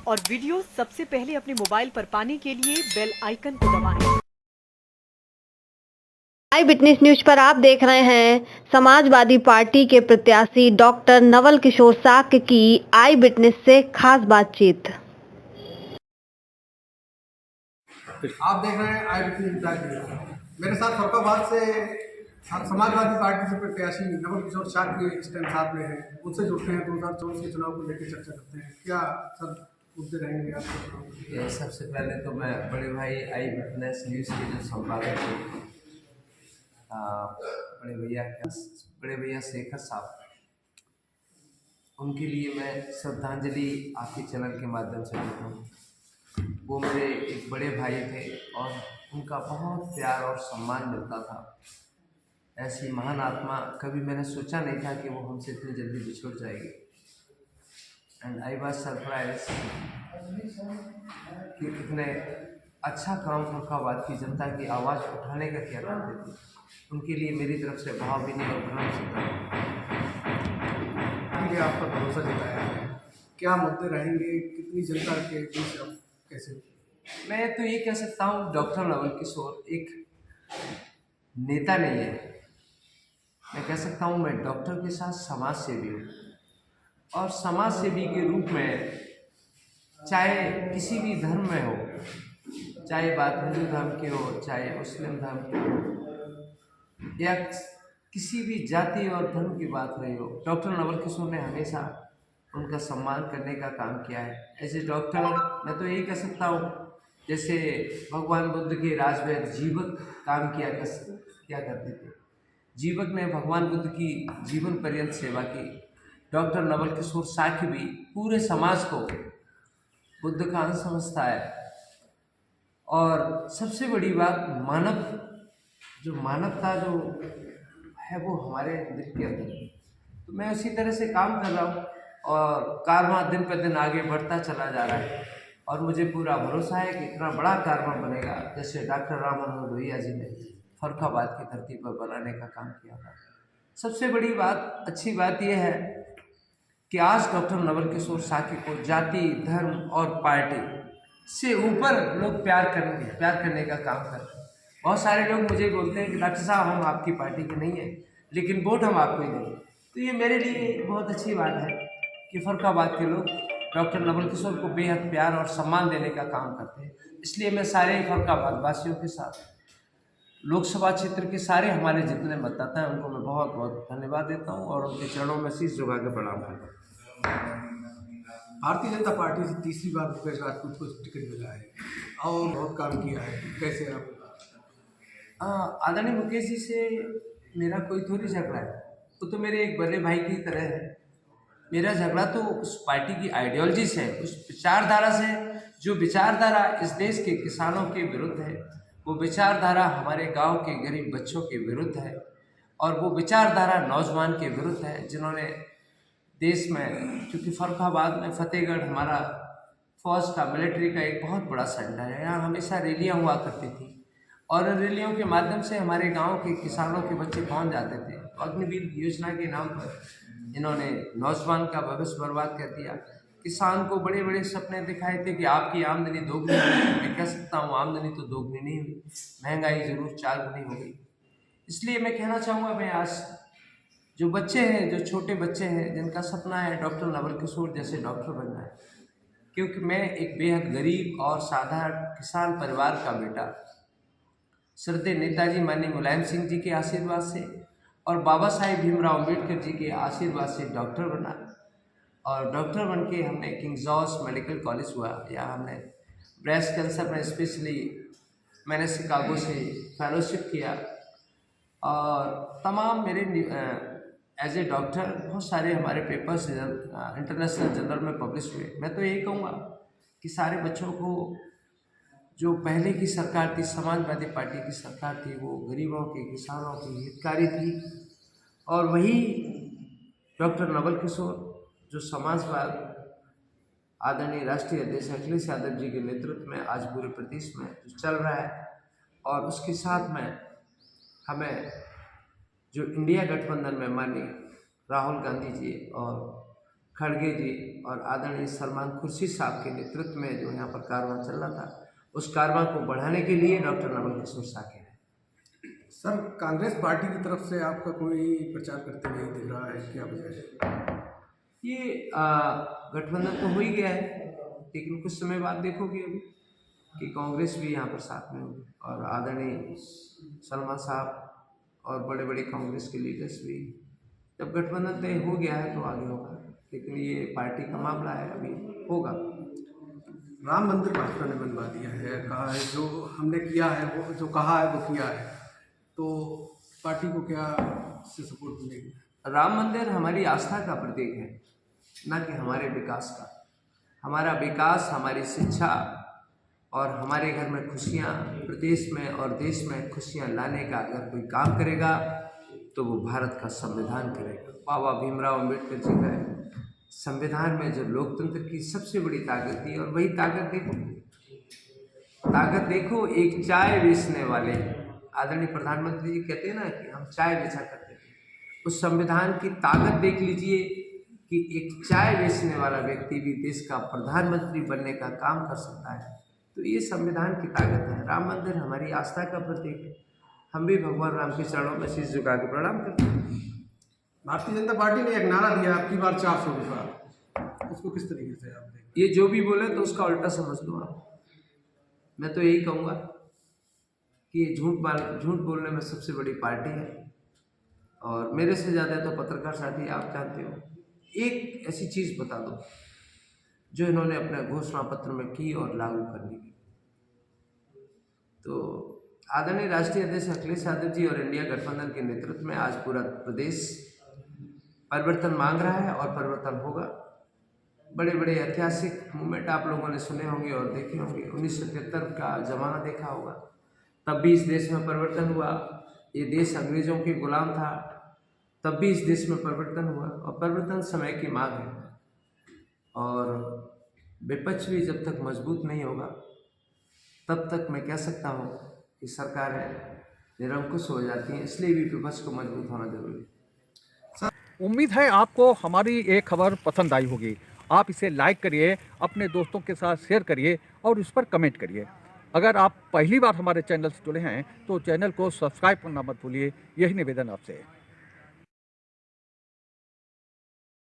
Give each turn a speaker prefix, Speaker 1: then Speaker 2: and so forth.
Speaker 1: और वीडियो सबसे पहले अपने मोबाइल पर पाने के लिए बेल आइकन को दबाएं।
Speaker 2: आई विटनेस न्यूज पर आप देख रहे हैं समाजवादी पार्टी के प्रत्याशी डॉक्टर नवल किशोर साक्य की आई विटनेस से खास बातचीत।
Speaker 3: आप देख रहे हैं आई विटनेस। मेरे साथ फरुखाबाद से समाजवादी पार्टी से प्रत्याशी नवल किशोर साक्य इस टाइम साथ में हैं। उनसे जुड़ते हैं 2024 के चुनाव को लेकर चर्चा करते हैं। क्या सर मुद्दे रहेंगे आपके?
Speaker 4: सबसे पहले तो मैं बड़े भाई आई विटनेस न्यूज़ के जो संपादक थे बड़े भैया शेखर साहब, उनके लिए मैं श्रद्धांजलि आपके चैनल के माध्यम से देता हूँ। वो मेरे एक बड़े भाई थे और उनका बहुत प्यार और सम्मान मिलता था। ऐसी महान आत्मा कभी मैंने सोचा नहीं था कि वो हमसे इतनी जल्दी बिछुड़ जाएगी। एंड आई वाज सरप्राइज कि इतने अच्छा काम फरुखाबाद की जनता की आवाज़ उठाने का किया करते थे। उनके लिए मेरी तरफ से भावभीनी और प्रणाम सिद्धांत।
Speaker 3: आप पर भरोसा जताया है, क्या मुद्दे रहेंगे, कितनी जनता के बीच अब कैसे?
Speaker 4: मैं तो ये कह सकता हूँ डॉक्टर नवल किशोर एक नेता नहीं है। मैं कह सकता हूँ मैं डॉक्टर के साथ समाज सेवी हूँ और समाज सेवी के रूप में चाहे किसी भी धर्म में हो, चाहे बात हिंदू धर्म की हो, चाहे मुस्लिम धर्म की हो, या किसी भी जाति और धर्म की बात रही हो, डॉक्टर नवल किशोर ने हमेशा उनका सम्मान करने का काम किया है। ऐसे डॉक्टर मैं तो यही कह सकता हूँ जैसे भगवान बुद्ध के राजवैद्य जीवक काम किया करते थे। जीवक ने भगवान बुद्ध की जीवन पर्यंत सेवा की। डॉक्टर नवल किशोर साक्य भी पूरे समाज को बुद्ध का अंश समझता है। और सबसे बड़ी बात मानवता जो है वो हमारे दिल के अंदर है। तो मैं उसी तरह से काम कर रहा हूँ और कारवां दिन पर दिन आगे बढ़ता चला जा रहा है और मुझे पूरा भरोसा है कि इतना बड़ा कारवां बनेगा जैसे डॉक्टर राम मनोहर लोहिया जी ने फरुखाबाद की धरती पर बनाने का काम किया था। सबसे बड़ी बात, अच्छी बात यह है कि आज डॉक्टर नवल किशोर साक्य को जाति, धर्म और पार्टी से ऊपर लोग प्यार करने का काम कर रहे हैं। बहुत सारे लोग मुझे बोलते हैं कि डॉक्टर साहब हम आपकी पार्टी के नहीं हैं, लेकिन वोट हम आपको ही देंगे। तो ये मेरे लिए बहुत अच्छी बात है कि फरुखाबाद के लोग डॉक्टर नवल किशोर को बेहद प्यार और सम्मान देने का काम करते हैं। इसलिए मैं सारे फरुखाबाद वासियों के साथ, लोकसभा क्षेत्र के सारे हमारे जितने मतदाता हैं उनको मैं बहुत बहुत धन्यवाद देता हूँ और उनके चरणों में शीश झुका के प्रणाम करता हूँ।
Speaker 3: भारतीय जनता पार्टी से तीसरी बार मुकेश राजपूत को टिकट मिला है और बहुत काम किया है, कैसे आप?
Speaker 4: आदरणीय मुकेश जी से मेरा कोई थोड़ी झगड़ा है, वो तो मेरे एक बड़े भाई की तरह है। मेरा झगड़ा तो उस पार्टी की आइडियोलॉजी से, उस विचारधारा से, जो विचारधारा इस देश के किसानों के विरुद्ध है, वो विचारधारा हमारे गांव के गरीब बच्चों के विरुद्ध है और वो विचारधारा नौजवान के विरुद्ध है जिन्होंने देश में, क्योंकि फरुखाबाद में फतेहगढ़ हमारा फौज का, मिलिट्री का एक बहुत बड़ा सेंटर है। यहाँ हमेशा रैलियाँ हुआ करती थी और रैलियों के माध्यम से हमारे गांव के किसानों के बच्चे पहुंच जाते थे। अग्निवीर योजना के नाम पर इन्होंने नौजवान का भविष्य बर्बाद कर दिया। किसान को बड़े बड़े सपने दिखाए थे कि आपकी आमदनी दोगुनी होगी। मैं कह सकता हूँ आमदनी तो दोगुनी नहीं हुई, महंगाई जरूर 4 गुनी हो गई। इसलिए मैं कहना चाहूँगा, मैं आज जो बच्चे हैं, जो छोटे बच्चे हैं जिनका सपना है डॉक्टर नवल किशोर जैसे डॉक्टर बनना है, क्योंकि मैं एक बेहद गरीब और साधारण किसान परिवार का बेटा श्रद्धेय नेताजी माननीय मुलायम सिंह जी के आशीर्वाद से और बाबा साहेब भीमराव अम्बेडकर जी के आशीर्वाद से डॉक्टर बना और डॉक्टर बन के हमने किंग जॉर्ज मेडिकल कॉलेज हुआ, या हमने ब्रेस्ट कैंसर में स्पेशली मैंने शिकागो से फेलोशिप किया और तमाम मेरे एज ए डॉक्टर बहुत सारे हमारे पेपर्स इंटरनेशनल जर्नल में पब्लिश हुए। मैं तो यही कहूँगा कि सारे बच्चों को, जो पहले की सरकार थी, समाजवादी पार्टी की सरकार थी, वो गरीबों के, किसानों की हितकारी थी और वही डॉक्टर नवल किशोर जो समाजवाद आदरणीय राष्ट्रीय अध्यक्ष अखिलेश यादव जी के नेतृत्व में आज पूरे प्रदेश में जो चल रहा है, और उसके साथ में हमें जो इंडिया गठबंधन में माननीय राहुल गांधी जी और खड़गे जी और आदरणीय सलमान खुर्शीद साहब के नेतृत्व में जो यहाँ पर कारवां चल रहा था, उस कारवां को बढ़ाने के लिए डॉक्टर नवल किशोर साके हैं।
Speaker 3: सर, कांग्रेस पार्टी की तरफ से आपका कोई प्रचार करते नहीं दिख रहा है, क्या वजह है?
Speaker 4: ये गठबंधन तो हो ही गया है, लेकिन कुछ समय बाद देखोगे अभी कि कांग्रेस भी यहाँ पर साथ में होगी और आदरणीय सलमान साहब और बड़े बड़े कांग्रेस के लीडर्स भी। जब गठबंधन तय हो गया है तो आगे होगा, लेकिन ये पार्टी का मामला है, अभी होगा।
Speaker 3: राम मंदिर भाजपा ने बनवा दिया है, कहा है जो हमने किया है वो, जो कहा है वो किया है, तो पार्टी को क्या इससे सपोर्ट मिलेगी?
Speaker 4: राम मंदिर हमारी आस्था का प्रतीक है, ना कि हमारे विकास का। हमारा विकास, हमारी शिक्षा और हमारे घर में खुशियाँ, प्रदेश में और देश में खुशियाँ लाने का अगर कोई काम करेगा तो वो भारत का संविधान करेगा। बाबा भीमराव अम्बेडकर जी का संविधान में जो लोकतंत्र की सबसे बड़ी ताकत थी, और वही ताकत देखो एक चाय बेचने वाले आदरणीय प्रधानमंत्री जी कहते हैं ना कि हम चाय बेचा करते थे, उस संविधान की ताकत देख लीजिए कि एक चाय बेचने वाला व्यक्ति भी देश का प्रधानमंत्री बनने का काम कर सकता है। तो ये संविधान की ताकत है। राम मंदिर हमारी आस्था का प्रतीक है, हम भी भगवान राम के चरणों में शीश झुका के प्रणाम करते हैं।
Speaker 3: भारतीय जनता पार्टी ने एक नारा दिया आपकी बार 400 रुपये, उसको किस तरीके से आप देखें?
Speaker 4: ये जो भी बोले तो उसका उल्टा समझ लो आप। मैं तो यही कहूँगा कि ये झूठ बोलने में सबसे बड़ी पार्टी है, और मेरे से ज़्यादा तो पत्रकार साथी आप जानते हो। एक ऐसी चीज़ बता दो जो इन्होंने अपने घोषणा पत्र में की और लागू करने की। तो आदरणीय राष्ट्रीय अध्यक्ष अखिलेश यादव जी और इंडिया गठबंधन के नेतृत्व में आज पूरा प्रदेश परिवर्तन मांग रहा है और परिवर्तन होगा। बड़े बड़े ऐतिहासिक मूवमेंट आप लोगों ने सुने होंगे और देखे होंगे। 1973 का जमाना देखा होगा, तब भी इस देश में परिवर्तन हुआ। ये देश अंग्रेजों के गुलाम था, तब भी इस देश में परिवर्तन हुआ, और परिवर्तन समय की मांग है। और विपक्ष भी जब तक मजबूत नहीं होगा तब तक मैं कह सकता हूँ कि सरकारें निरंकुश हो जाती हैं, इसलिए भी विपक्ष को मजबूत होना जरूरी है।
Speaker 5: उम्मीद है आपको हमारी ये खबर पसंद आई होगी। आप इसे लाइक करिए, अपने दोस्तों के साथ शेयर करिए और उस पर कमेंट करिए। अगर आप पहली बार हमारे चैनल से जुड़े हैं तो चैनल को सब्सक्राइब करना मत भूलिए। यही निवेदन आपसे है।